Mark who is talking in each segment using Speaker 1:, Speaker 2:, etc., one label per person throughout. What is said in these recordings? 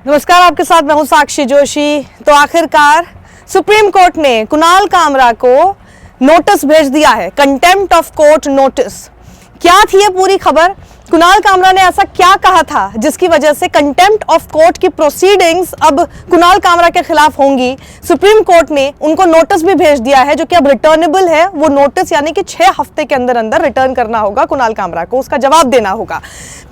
Speaker 1: नमस्कार, आपके साथ मैं हूं साक्षी जोशी। तो आखिरकार सुप्रीम कोर्ट ने कुणाल कामरा को नोटिस भेज दिया है, कंटेम्प्ट ऑफ कोर्ट नोटिस। क्या थी ये पूरी खबर? कुणाल कामरा ने ऐसा क्या कहा था जिसकी वजह से कंटेम्प्ट ऑफ कोर्ट की प्रोसीडिंग्स अब कुणाल कामरा के खिलाफ होंगी? सुप्रीम कोर्ट ने उनको नोटिस भी भेज दिया है जो कि अब रिटर्नेबल है। वो नोटिस यानी कि 6 हफ्ते के अंदर अंदर रिटर्न करना होगा कुणाल कामरा को, उसका जवाब देना होगा।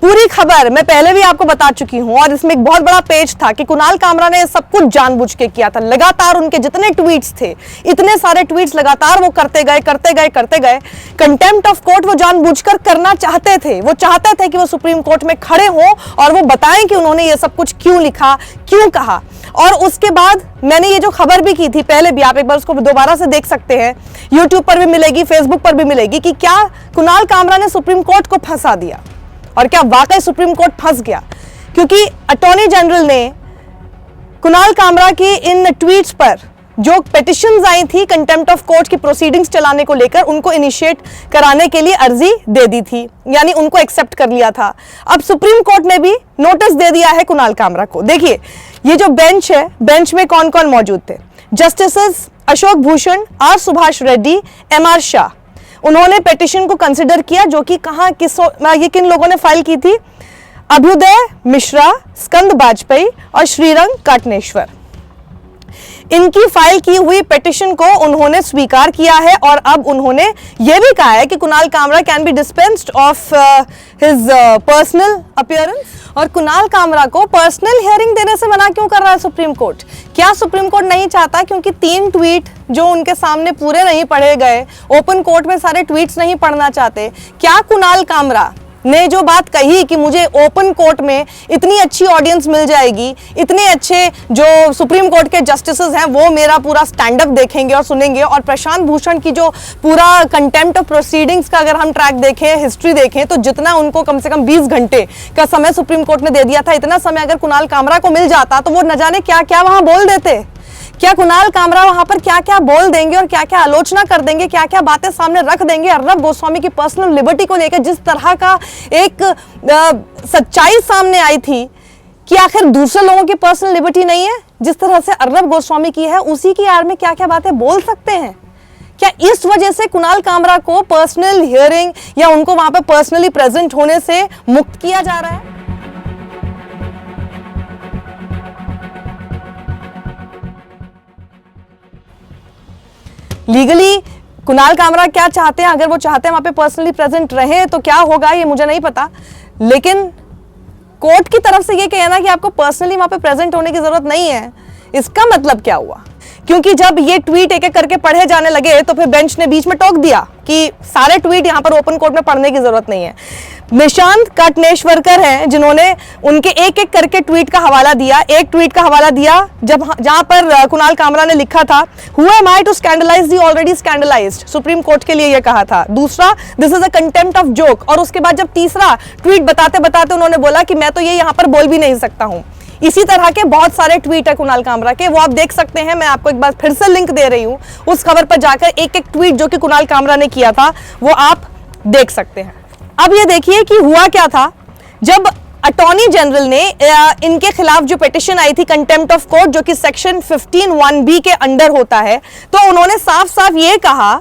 Speaker 1: पूरी खबर मैं पहले भी आपको बता चुकी हूं और इसमें एक बहुत बड़ा पेज था कि कुणाल कामरा ने सब कुछ जानबूझ के किया था। लगातार उनके जितने ट्वीट्स थे, इतने सारे ट्वीट्स लगातार वो करते गए। कंटेम्प्ट ऑफ कोर्ट वो जानबूझकर करना चाहते थे। वो चाहते थे कि वो सुप्रीम कोर्ट में खड़े हों और वो बताएं कि उन्होंने ये सब कुछ क्यों लिखा, क्यों कहा। और उसके बाद मैंने ये जो खबर भी की थी पहले भी, आप एक बार उसको दोबारा से देख सकते हैं, यूट्यूब पर भी मिलेगी, फेसबुक पर भी मिलेगी, कि क्या कुणाल कामरा ने सुप्रीम कोर्ट को फंसा दिया और क्या वाकई सुप्रीम कोर्ट फंस गया। क्योंकि अटॉर्नी जनरल ने कुणाल कामरा की इन ट्वीट्स पर जो पिटिशंस आई थी कंटेम्प्ट ऑफ कोर्ट की प्रोसीडिंग्स चलाने को लेकर, उनको इनिशिएट कराने के लिए अर्जी दे दी थी, यानी उनको एक्सेप्ट कर लिया था। अब सुप्रीम कोर्ट ने भी नोटिस दे दिया है कुणाल कामरा को। देखिए ये जो बेंच है, बेंच में कौन कौन मौजूद थे? Justices Ashok Bhushan, R Subhash Reddy, M R. Shah. उन्होंने पिटिशन को कंसिडर किया, जो कि कहां ये किन लोगों ने फाइल की थी? अभ्युदय मिश्रा, स्कंद बाजपेयी और श्रीरंग काटनेश्वर। इनकी फाइल की हुई पिटिशन को उन्होंने स्वीकार किया है और अब उन्होंने यह भी कहा है कि Kunal Kamra can be dispensed of his personal appearance. और कुणाल कामरा को पर्सनल हियरिंग देने से मना क्यों कर रहा है सुप्रीम कोर्ट? क्या सुप्रीम कोर्ट नहीं चाहता क्योंकि 3 ट्वीट जो उनके सामने पूरे नहीं पढ़े गए, ओपन कोर्ट में सारे ट्वीट्स नहीं पढ़ना चाहते? क्या कुणाल कामरा ने जो बात कही कि मुझे ओपन कोर्ट में इतनी अच्छी ऑडियंस मिल जाएगी, इतने अच्छे जो सुप्रीम कोर्ट के जस्टिसेस हैं वो मेरा पूरा स्टैंड अप देखेंगे और सुनेंगे, और प्रशांत भूषण की जो पूरा कंटेम्प्ट ऑफ प्रोसीडिंग्स का अगर हम ट्रैक देखें, हिस्ट्री देखें, तो जितना उनको कम से कम 20 घंटे का समय सुप्रीम कोर्ट ने दे दिया था, इतना समय अगर कुणाल कामरा को मिल जाता तो वो न जाने क्या क्या वहां बोल देते। क्या कुणाल कामरा वहां पर क्या क्या बोल देंगे और क्या क्या आलोचना कर देंगे, क्या क्या बातें सामने रख देंगे। अर्नब गोस्वामी की पर्सनल लिबर्टी को लेकर जिस तरह का एक सच्चाई सामने आई थी कि आखिर दूसरे लोगों की पर्सनल लिबर्टी नहीं है, जिस तरह से अर्नब गोस्वामी की है, उसी की आड़ में क्या क्या बातें बोल सकते हैं। क्या इस वजह से कुणाल कामरा को पर्सनल हियरिंग या उनको वहां पर पर्सनली प्रेजेंट होने से मुक्त किया जा रहा है? लीगली कुणाल कामरा क्या चाहते हैं? अगर वो चाहते हैं वहां पे पर्सनली प्रेजेंट रहे तो क्या होगा ये मुझे नहीं पता, लेकिन कोर्ट की तरफ से ये कहना कि आपको पर्सनली वहां पे प्रेजेंट होने की जरूरत नहीं है, इसका मतलब क्या हुआ? क्योंकि जब ये ट्वीट एक एक करके पढ़े जाने लगे तो फिर बेंच ने बीच में टोक दिया कि सारे ट्वीट यहां पर ओपन कोर्ट में पढ़ने की जरूरत नहीं है। निशांत काटनेश्वरकर हैं जिन्होंने उनके एक एक करके ट्वीट का हवाला दिया। एक ट्वीट का हवाला दिया जहां पर कुणाल कामरा ने लिखा था, who am I to scandalise the already scandalised, supreme court के लिए यह कहा था। दूसरा, this is a contempt of joke. और उसके बाद जब तीसरा ट्वीट बताते बताते उन्होंने बोला कि मैं तो ये यहां पर बोल भी नहीं सकता हूं। इसी तरह के बहुत सारे ट्वीट है कुणाल कामरा के, वो आप देख सकते हैं। मैं आपको एक बार फिर से लिंक दे रही हूं, उस खबर पर जाकर एक एक ट्वीट जो कि कुणाल कामरा ने किया था वो आप देख सकते हैं। अब ये देखिए कि हुआ क्या था। जब अटॉर्नी जनरल ने इनके खिलाफ जो पिटिशन आई थी कंटेम्प्ट ऑफ कोर्ट, जो कि सेक्शन 15(1)(b) के अंडर होता है, तो उन्होंने साफ साफ ये कहा,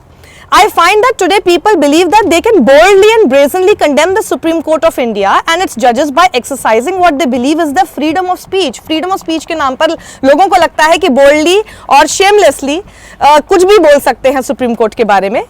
Speaker 1: I find that today people believe that they can boldly and brazenly condemn the Supreme Court of India and its judges by exercising what they believe is the freedom of speech. Freedom of speech के नाम पर लोगों को लगता है कि boldly और shamelessly कुछ भी बोल सकते हैं सुप्रीम कोर्ट के बारे में।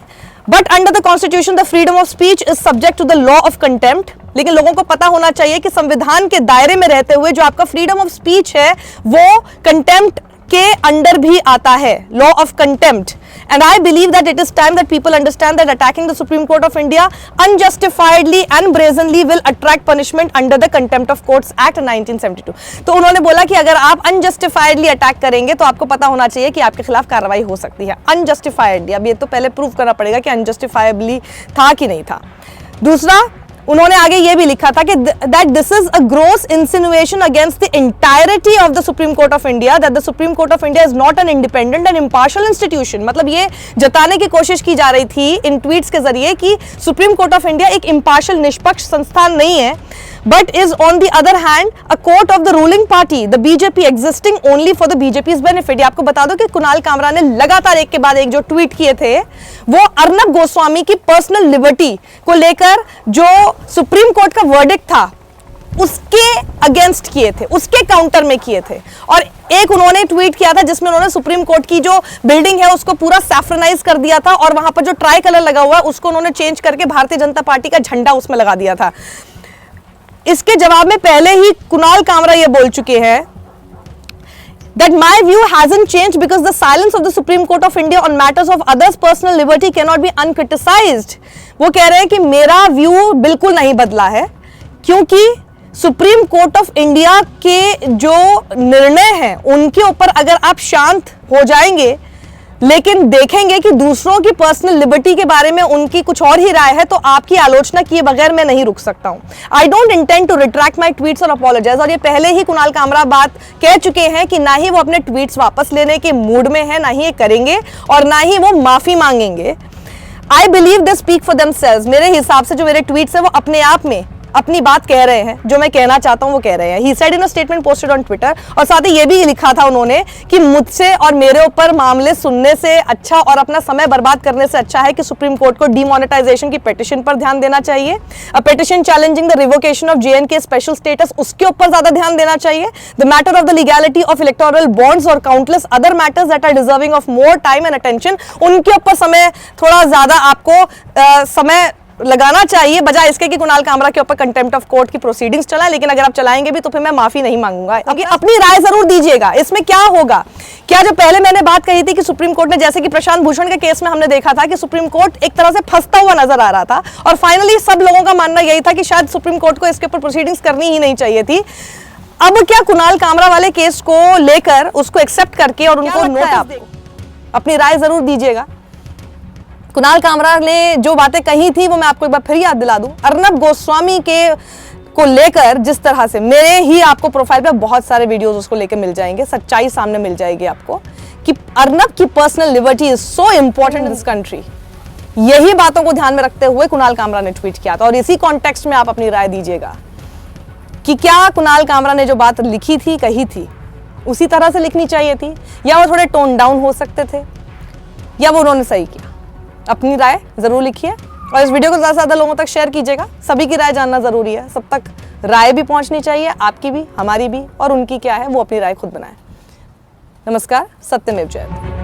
Speaker 1: But under the Constitution, the freedom of speech is subject to the law of contempt. लेकिन लोगों को पता होना चाहिए कि संविधान के दायरे में रहते हुए जो आपका फ्रीडम ऑफ स्पीच है वो कंटेम्प्ट के अंडर भी आता है, law of contempt. And I believe that it is time that people understand that attacking the Supreme Court of India unjustifiedly and brazenly will attract punishment under the Contempt of Courts Act 1972. तो उन्होंने बोला कि अगर आप unjustifiedly attack करेंगे तो आपको पता होना चाहिए कि आपके खिलाफ कार्रवाई हो सकती है। unjustifiedly, अब ये तो पहले प्रूव करना पड़ेगा कि unjustifiably था कि नहीं था। दूसरा, उन्होंने आगे ये भी लिखा था कि that this is a gross insinuation against the entirety of the Supreme Court of India, that the Supreme Court of India is not an independent and impartial institution। मतलब ये जताने की कोशिश की जा रही थी इन ट्वीट्स के जरिए कि सुप्रीम कोर्ट ऑफ इंडिया एक impartial निष्पक्ष संस्थान नहीं है, but is on the other hand a court of the ruling party, the BJP, existing only for the BJP's benefit। ये आपको बता दो कि कुणाल कामरा ने लगातार एक के बाद एक जो ट्वीट किए थे वो अर्नब गोस्वामी की पर्सनल लिबर्टी को लेकर जो सुप्रीम कोर्ट का वर्डिक्ट था उसके अगेंस्ट किए थे, उसके काउंटर में किए थे। और एक उन्होंने ट्वीट किया था जिसमें उन्होंने सुप्रीम कोर्ट की जो बिल्डिंग है उसको पूरा सैफ्रनाइज कर दिया था और वहां पर जो ट्राई कलर लगा हुआ है उसको उन्होंने चेंज करके भारतीय जनता पार्टी का झंडा उसमें लगा दिया था। इसके जवाब में पहले ही कुणाल कामरा ये बोल चुके हैं that my view hasn't changed because the silence of the Supreme Court of India on matters of others' personal liberty cannot be uncriticized। वो कह रहे हैं कि मेरा व्यू बिल्कुल नहीं बदला है क्योंकि सुप्रीम कोर्ट ऑफ इंडिया के जो निर्णय हैं उनके ऊपर अगर आप शांत हो जाएंगे लेकिन देखेंगे कि दूसरों की पर्सनल लिबर्टी के बारे में उनकी कुछ और ही राय है तो आपकी आलोचना किए बगैर मैं नहीं रुक सकता हूं। I don't intend to retract my tweets और अपोलोजाइज। और ये पहले ही कुणाल कामरा बात कह चुके हैं कि ना ही वो अपने ट्वीट्स वापस लेने के मूड में है, ना ही ये करेंगे और ना ही वो माफी मांगेंगे। I believe they speak for themselves. मेरे हिसाब से जो मेरे ट्वीट्स है वो अपने आप में अपनी बात कह रहे हैं, जो मैं कहना चाहता हूं वो कह रहे हैं। He said in a statement posted on Twitter. और साथ ही ये भी लिखा था उन्होंने कि मुझसे और मेरे ऊपर मामले सुनने से अच्छा और अपना समय बर्बाद करने से अच्छा है कि सुप्रीम कोर्ट को डीमोनेटाइजेशन की पिटीशन पर ध्यान देना चाहिए। A petition challenging the revocation of JNK special status, उसके ऊपर ज्यादा ध्यान देना चाहिए। The matter of the legality of electoral bonds और countless other matters that are deserving of more time and attention, उनके ऊपर समय थोड़ा ज्यादा आपको समय लगाना चाहिए बजाय इसके कि कुणाल कामरा के ऊपर कंटेम्प्ट ऑफ कोर्ट की प्रोसीडिंग्स चलाएं। लेकिन अगर आप चलाएंगे भी तो फिर मैं माफी नहीं मांगूंगा। अपनी राय जरूर दीजिएगा इसमें क्या होगा। क्या जो पहले मैंने बात कही थी कि सुप्रीम कोर्ट ने, जैसे कि प्रशांत भूषण के केस में हमने देखा था कि सुप्रीम कोर्ट एक तरह से फंसता हुआ नजर आ रहा था और फाइनली सब लोगों का मानना यही था कि शायद सुप्रीम कोर्ट को इसके ऊपर प्रोसीडिंग्स करनी ही नहीं चाहिए थी। अब क्या कुणाल कामरा वाले केस को लेकर उसको एक्सेप्ट करके और उनको नोटिस, अपनी राय जरूर दीजिएगा। कुणाल कामरा ने जो बातें कही थी वो मैं आपको एक बार फिर याद दिला दूं। अर्नब गोस्वामी के को लेकर जिस तरह से मेरे ही आपको प्रोफाइल पे बहुत सारे वीडियोस उसको लेकर मिल जाएंगे, सच्चाई सामने मिल जाएगी आपको कि अर्नब की personal liberty is so important in this country. यही बातों को ध्यान में रखते हुए कुणाल कामरा ने ट्वीट किया था और इसी कॉन्टेक्स्ट में आप अपनी राय दीजिएगा कि क्या कुणाल कामरा ने जो बात लिखी थी, कही थी, उसी तरह से लिखनी चाहिए थी या वो थोड़े टोन डाउन हो सकते थे या वो उन्होंने सही किया। अपनी राय जरूर लिखिए और इस वीडियो को ज़्यादा से ज़्यादा लोगों तक शेयर कीजिएगा। सभी की राय जानना जरूरी है, सब तक राय भी पहुंचनी चाहिए, आपकी भी, हमारी भी, और उनकी क्या है वो अपनी राय खुद बनाए। नमस्कार, सत्यमेव जयते।